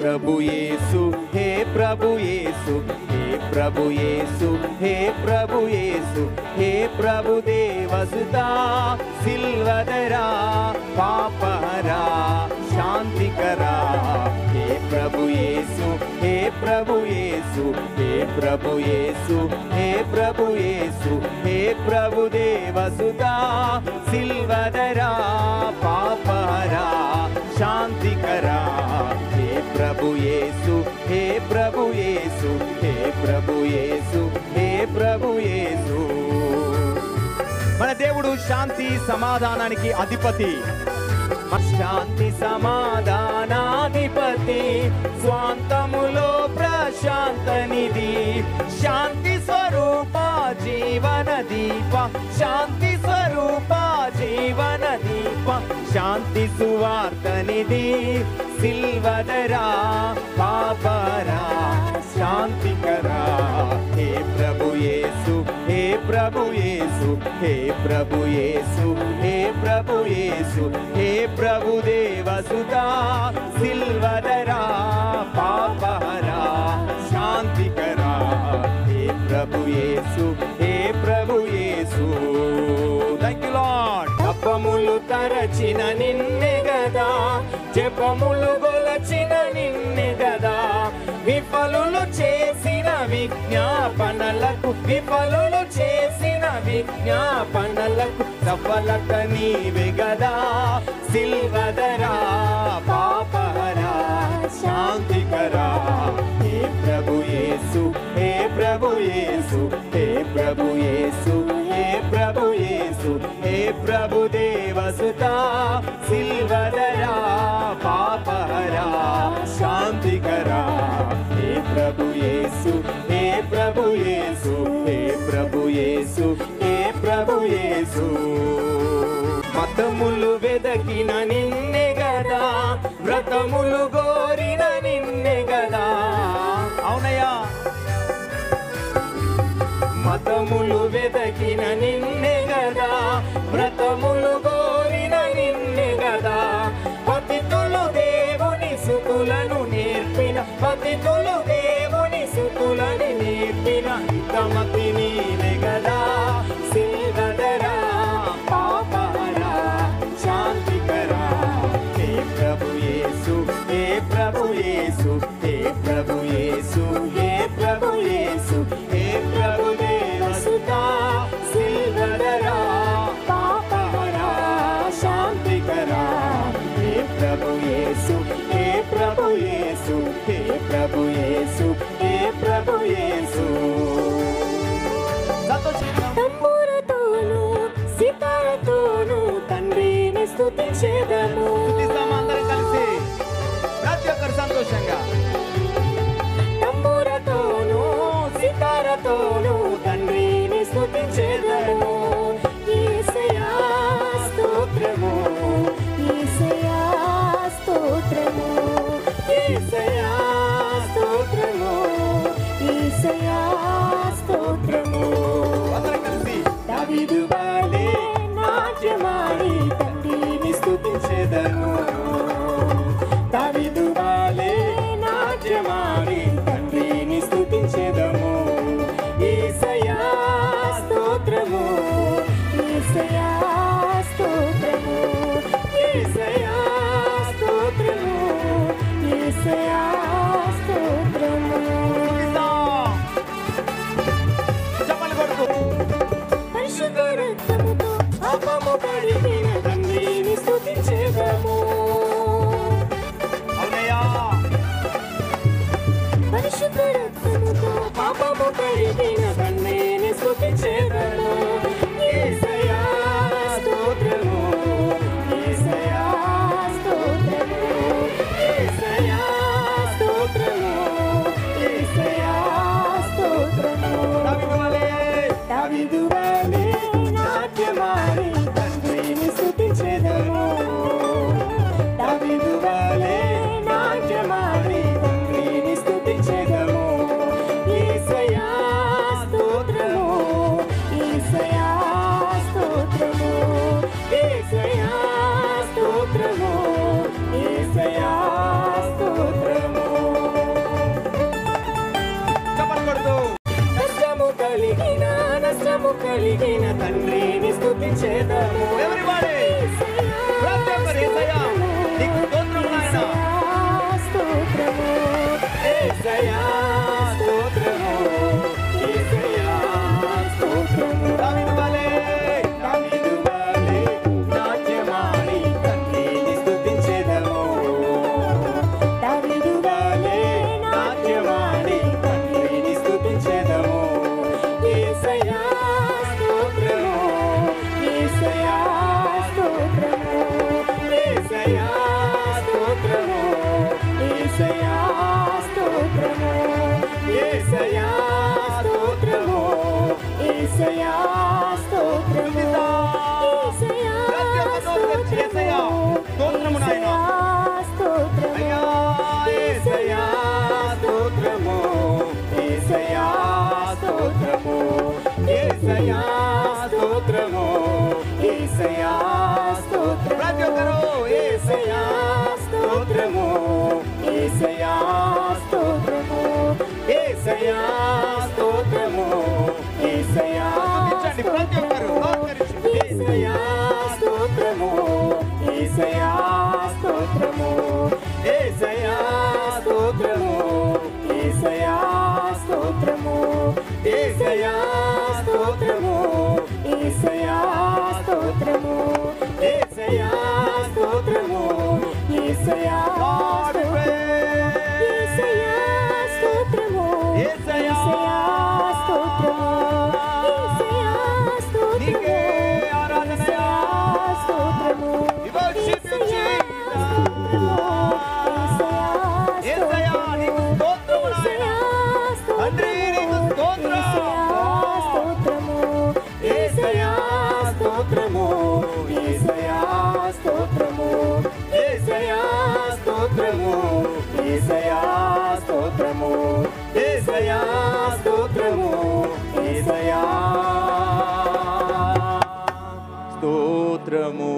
प्रभु येसु हे प्रभु येसु हे प्रभु येसु हे प्रभु येसु हे प्रभु देवसुता सिल्वदरा पापहरा शांतिकरा हे प्रभु येसु हे प्रभु येसु हे प्रभु येसु हे प्रभु येसु हे प्रभु देवसुता सिल्वदरा पापहरा शांतिकरा हे प्रभु येसु हे प्रभु येसु हे प्रभु येसु हे प्रभु येसु మన దేవుడు శాంతి సమాధానానికి అధిపతి శాంతి సమాధానాధిపతి స్వాంతములో ప్రశాంత నిధి శాంతి స్వరూప జీవన దీప శాంతి స్వరూప జీవన దీప శాంతి సువార్త నిధి సిల్వదరా పాపరా శాంతికరా हे प्रभु येसु हे प्रभु येसु हे प्रभु येसु हे प्रभु येसु हे प्रभु देवसुता सिल्वदरा पापहरा शांतिकरा हे प्रभु येसु हे प्रभु येसु थैंक यू लॉर्ड అప్పములు తరచిన నిన్నే గదా జపములు గొలచిన నిన్నే గదా విఫలులు చేసిన విజ్ఞాపనలకు విఫలులు చేసిన విజ్ఞాపనలకు సఫలత నీవే గదా సిల్వదరా పాపహరా శాంతికరా हे प्रभु येसु हे प्रभु येसु हे प्रभु येसु हे प्रभु येसु हे प्रभु देवसुता सिल्वदरा पापहरा शांतिकरा हे प्रभु येसु हे प्रभु येसु हे प्रभु येसु हे प्रभु येसु मतमुలు వెదకిన నిన్నే గదా వ్రతములు గోరిన నిన్నే గదా అవునయ్యా మతములు వెదకిన నిన్నే గదా వ్రతములు గోరిన నిన్నే గదా పతితులు దేవుని సుతులను నేర్పిన పతితులు దేవుని సుతులను నేర్పిన హితమతి నీవే గదా సిల్వదరా పాపహరా శాంతికరా हे प्रभु येसु हे प्रभु येसु हे प्रभु येसु हे प्रभु येसु हे प्रभु देवसुता सिल्वदरा पापहरा शांतिकरा हे प्रभु येसु हे प्रभु येसु हे प्रभु येसु हे प्रभु येसु తంబురతోను సితారతోను తండ్రిని స్తుతించెదము అందరం కలిసి ప్రతి ఒక్కరు సంతోషంగా తంబురతోను సితారతోను తండ్రిని స్తుతించెదము యేసయ్యా స్తోత్రము యేసయ్యా స్తోత్రము యేసయ్యా స్తోత్రము యేసయ్యా స్తోత్రము అందరం కలిసి దావీదు వలె నాట్యమాడి తండ్రిని స్తుతించెదము దావీదు వలె నాట్యమాడి తండ్రిని స్తుతించెదము యేసయ్యా స్తోత్రము యేసయ్యా స్తోత్రము యేసయ్యా స్తోత్రము యేసయ్యా స్తోత్రము చెప్పలు కొడుకు పరిశుద్ధ రక్తముతో పాపము కడిగిన తండ్రిని స్తుతించెదము అవునయ్యా పరిశుద్ధ రక్తముతో పాపము కడిగిన తండ్రిని స్తుతించెదము యేసయ్యా స్తోత్రము యేసయ్యా స్తోత్రము యేసయ్యా యేసయ్యా స్తోత్రము యేసయ్యా స్తోత్రము యేసయ్యా స్తోత్రము యేసయ్యా స్తోత్రము నాయన అయ్యా యేసయ్యా స్తోత్రము యేసయ్యా స్తోత్రము యేసయ్యా స్తోత్రము యేసయ్యా స్తోత్రము ప్రతి ఒక్కరు యేసయ్యా స్తోత్రము యేసయ్యా స్తోత్రము యేసయ్యా స్తోత్రము యేసయ్యా స్తుతించండి ప్రతి ఒక్కరు యేసయ్యా స్తోత్రము యేసయ్యా స్తోత్రము యేసయ్యా స్తోత్రము యేసయ్యా స్తోత్రము యేసయ్యా స్తోత్రము యేసయ్యా స్తోత్రము యేసయ్యా స్తోత్రము యేసయ్యా స్తోత్రము యేసయ్యా స్తోత్రము యేసయ్యా స్తోత్రము నీకే ఆరాధన స్తోత్రము యేసయ్యా నీకు స్తోత్రము తండ్రి నీకు స్తోత్రము యేసయ్యా స్తోత్రము యేసయ్యా స్తోత్రము యేసయ్యా స్తోత్రము యేసయ్యా స్తోత్రము యేసయ్యా స్తోత్రము యేసయ్యా స్తోత్రము